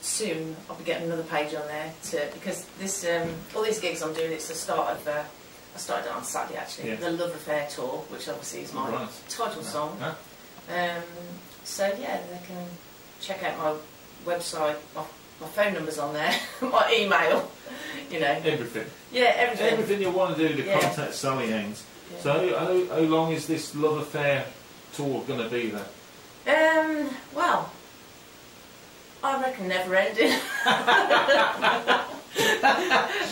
soon I'll be getting another page on there because this all these gigs I'm doing, it's the start of I started it on Saturday actually, the Love Affair tour, which obviously is my title song. So yeah, they can check out my website, my phone number's on there, my email, you know. Everything. Yeah, everything. Everything you want to do to contact Sally Haines. Yeah. So how long is this Love Affair tour going to be then? Well, I reckon never ending.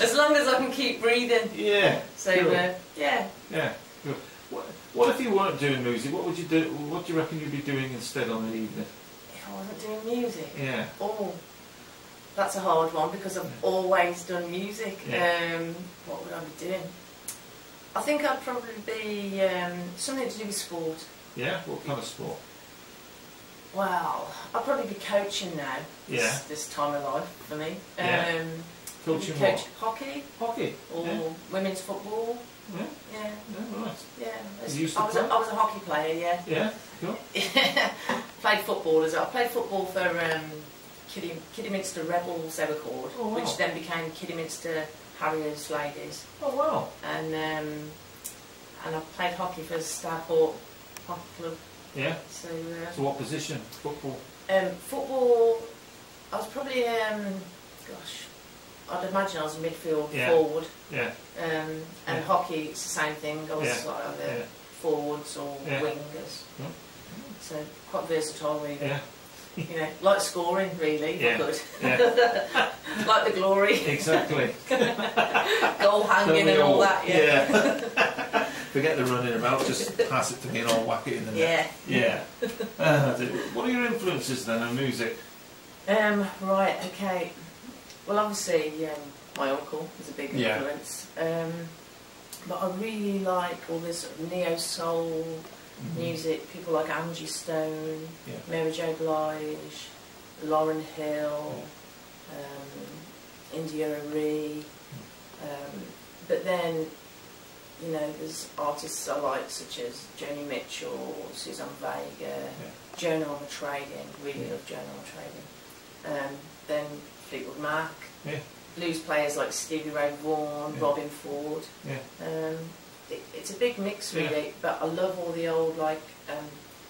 As long as I can keep breathing. Yeah. So cool. Yeah. Yeah. Good. What if you weren't doing music? What would you do? What do you reckon you'd be doing instead on the evening? If I wasn't doing music. Yeah. Oh, that's a hard one because I've always done music. Yeah. What would I be doing? I think I'd probably be something to do with sport. Yeah. What kind of sport? Well, I'll probably be coaching now. Yeah. This time of life for me. Yeah. Coaching coach what? hockey. Hockey. Or women's football. Yeah. Yeah. Yeah. Right. Yeah. I was a hockey player. Yeah. Yeah. Cool. Played football as well. I played football for Kidderminster Rebels, they were called, which then became Kidderminster Harriers Ladies. Oh wow. And I played hockey for Starport Hockey Club. Yeah. So what position? Football? Football, I was probably, gosh, I'd imagine I was a midfield forward. Yeah. And hockey, it's the same thing. I was like either forwards or wingers. Yeah. So quite versatile, really. Yeah. You know, like scoring, really. Yeah. Good. Yeah. Like the glory. Exactly. Goal hanging and all that. Yeah. Forget the running about, just pass it to me and I'll whack it in the net. Yeah. What are your influences then on music? Right, okay. Well, obviously, my uncle was a big influence. But I really like all this sort of neo-soul music, people like Angie Stone, Mary J. Blige, Lauryn Hill, India Arie. But then, you know, there's artists I like such as Joni Mitchell, Suzanne Vega, Joan Armatrading, really love Joan Armatrading. Then Fleetwood Mac, blues players like Stevie Ray Vaughan, Robin Ford. It's a big mix really, but I love all the old like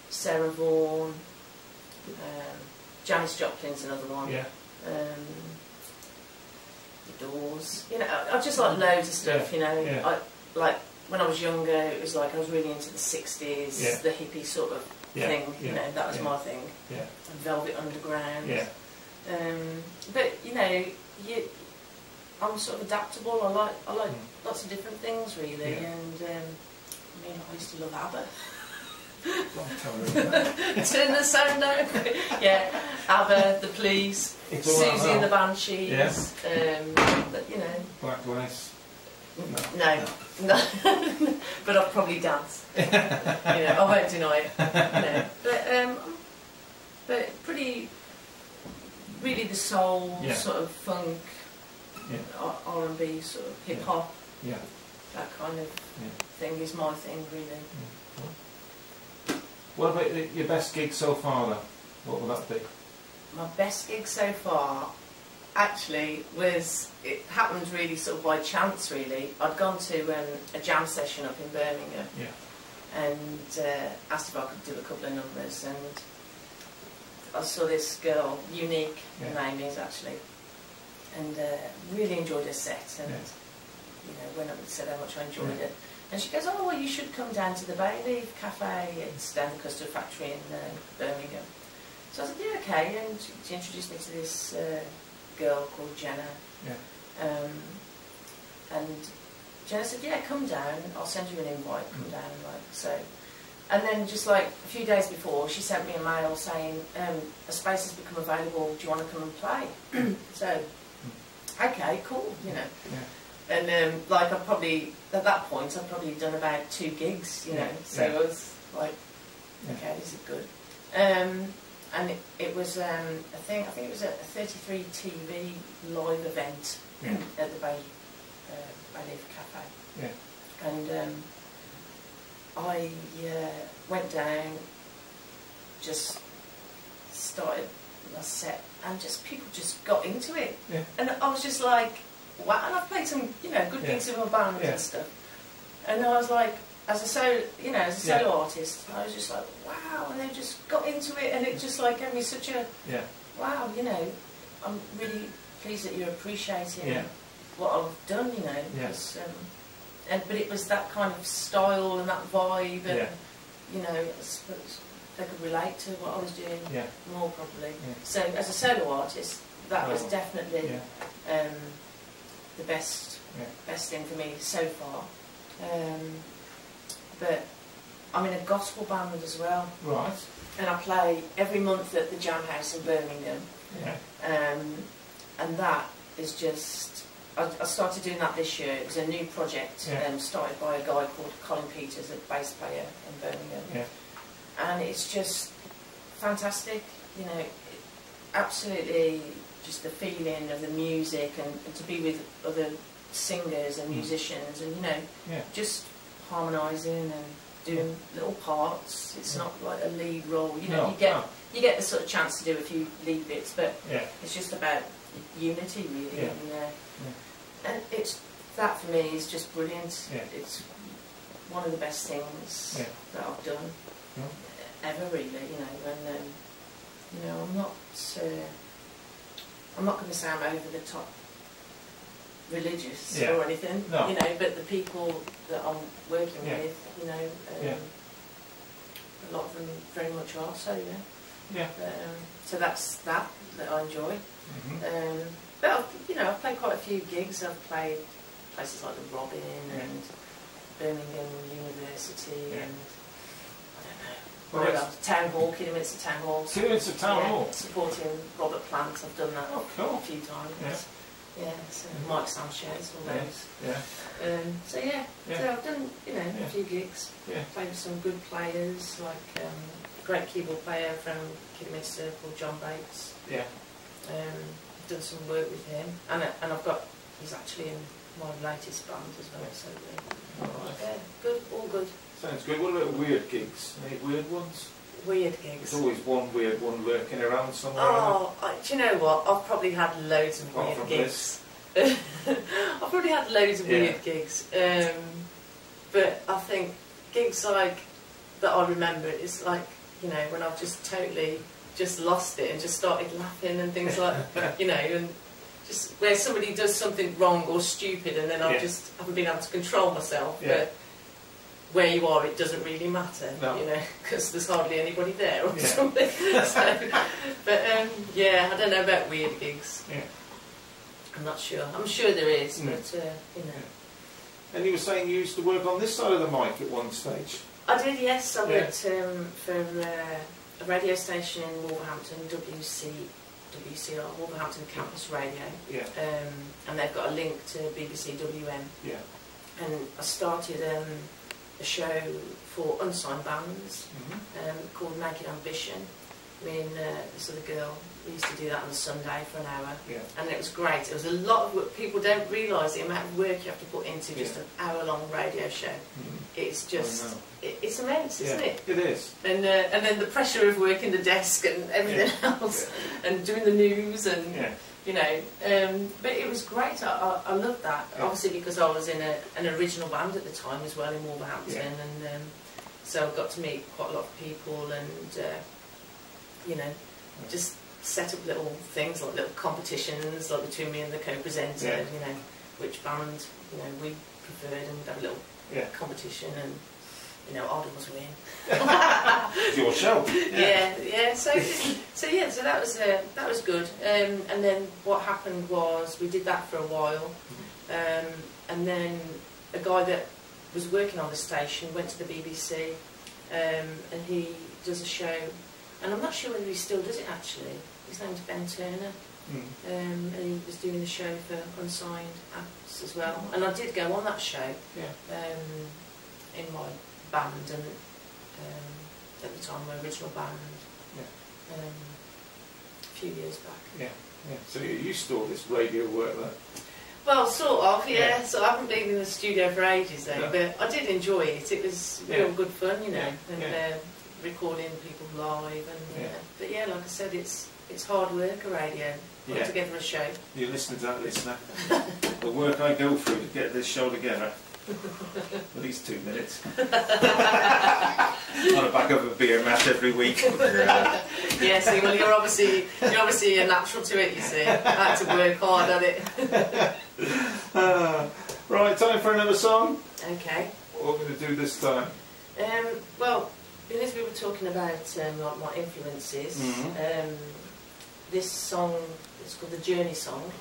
Sarah Vaughan, Janis Joplin's another one. The Doors. You know, I just like loads of stuff. You know, like when I was younger, it was like I was really into the 60s, the hippie sort of thing. You know, that was my thing. Velvet Underground. But you know, I'm sort of adaptable. I like lots of different things really, and I mean, I used to love ABBA. Turn the sound down. ABBA, The Police, Susie and the Banshees. But you know, Black Lace. No. But I'll probably dance. You know, I won't deny it. You know. But pretty, really the soul sort of funk. R&B, sort of hip hop, that kind of thing is my thing, really. What about your best gig so far then? What will that be? My best gig so far, actually, it happened really sort of by chance, really. I'd gone to a jam session up in Birmingham and asked if I could do a couple of numbers, and I saw this girl, Unique, her name is actually, and really enjoyed her set, and you know, went up and said how much I enjoyed it. And she goes, oh well, you should come down to the Bayleaf Cafe, it's down the Custard Factory in Birmingham. So I said, yeah, okay, and she introduced me to this girl called Jenna. And Jenna said, yeah, come down, I'll send you an invite, come down, like so. And then just like a few days before, she sent me a mail saying, a space has become available, do you want to come and play? So, okay, cool, you know. And like I probably, at that point, I'd probably done about 2 gigs, you know, so I was like, okay, this is good. And it was, I think it was a 33 TV live event at the Bayleaf Cafe. And I went down, just started my set, and just people just got into it. Yeah. And I was just like, wow. And I've played some, you know, good gigs with my band and stuff. And I was like, as a solo artist, I was just like, wow. And they just got into it, and it just like gave me such a wow. You know, I'm really pleased that you're appreciating what I've done. You know, because, but it was that kind of style and that vibe, and you know, I suppose they could relate to what I was doing more probably. So as a solo artist, that was definitely the best thing for me so far. But I'm in a gospel band as well. Right. And I play every month at the Jam House in Birmingham. Yeah. And that is just... I started doing that this year. It was a new project started by a guy called Colin Peters, a bass player in Birmingham. Yeah. And it's just fantastic, you know, absolutely just the feeling of the music and to be with other singers and musicians and, you know, just harmonising and doing little parts. It's not like a lead role, you know, you get the sort of chance to do a few lead bits, but it's just about unity really. And it's, that for me is just brilliant. It's one of the best things that I've done ever really, you know, and you know, I'm not going to say I'm over the top religious or anything, you know, but the people that I'm working with, you know, a lot of them very much are, so so that's that I enjoy. But I've, you know, I've played quite a few gigs. I've played places like the Robin and Birmingham University and I don't know, Town Hall, Kidderminster Town Hall. Kidderminster Town Hall. Supporting Robert Plant. I've done that cool. a few times. So Mike Sanchez, all those. So so I've done, you know, a few gigs. Played with some good players, like a great keyboard player from Kidderminster called John Bates. Done some work with him, and I've got, he's actually in my latest band as well. So good, all good. Sounds good. What about weird gigs? Any weird ones? Weird gigs. There's always one weird one lurking around somewhere. Do you know what? I've probably had loads of weird gigs. I've probably had loads of weird gigs, but I think gigs like that I remember is like, you know, when I've just totally just lost it and just started laughing and things like, you know, and just where somebody does something wrong or stupid and then I just haven't been able to control myself. But where you are, it doesn't really matter, you know, because there's hardly anybody there or something. So, but I don't know about weird gigs. I'm not sure. I'm sure there is, but you know. And you were saying you used to work on this side of the mic at one stage. I did, yes. I worked for a radio station in Wolverhampton, WCR, Wolverhampton Campus Radio, and they've got a link to BBC WM. And I started a show for unsigned bands called Naked Ambition. Me and this other girl, we used to do that on a Sunday for an hour, and it was great. It was a lot of work. People don't realise the amount of work you have to put into just an hour-long radio show. It's just, it's immense, isn't it? It is. And then the pressure of working the desk and everything else, and doing the news and you know. But it was great. I loved that. Obviously because I was in an original band at the time as well in Wolverhampton, and so I got to meet quite a lot of people and you know, just set up little things like little competitions like between me and the co-presenter, you know, which band, you know, we preferred, and we'd have a little competition, and you know, I'd always win. It's your show. So that was good. And then what happened was we did that for a while, and then a guy that was working on the station went to the BBC, and he does a show. And I'm not sure whether he still does it actually. His name's Ben Turner. And he was doing the show for unsigned acts as well. And I did go on that show in my band, and at the time my original band, a few years back. So you used to all this radio work then? Well, sort of, So I haven't been in the studio for ages though, but I did enjoy it. It was real good fun, you know. And recording people live, and but like I said, it's it's hard work, a radio. Put together a show. You're listening to that, listener. The work I go through to get this show together. At least 2 minutes. On the back of a beer mat every week. Yeah, see, well, you're obviously a natural to it, you see. I had to work hard at it. Right, time for another song. Okay. What are we going to do this time? Well, because we were talking about like my influences, this song, it's called the Journey song.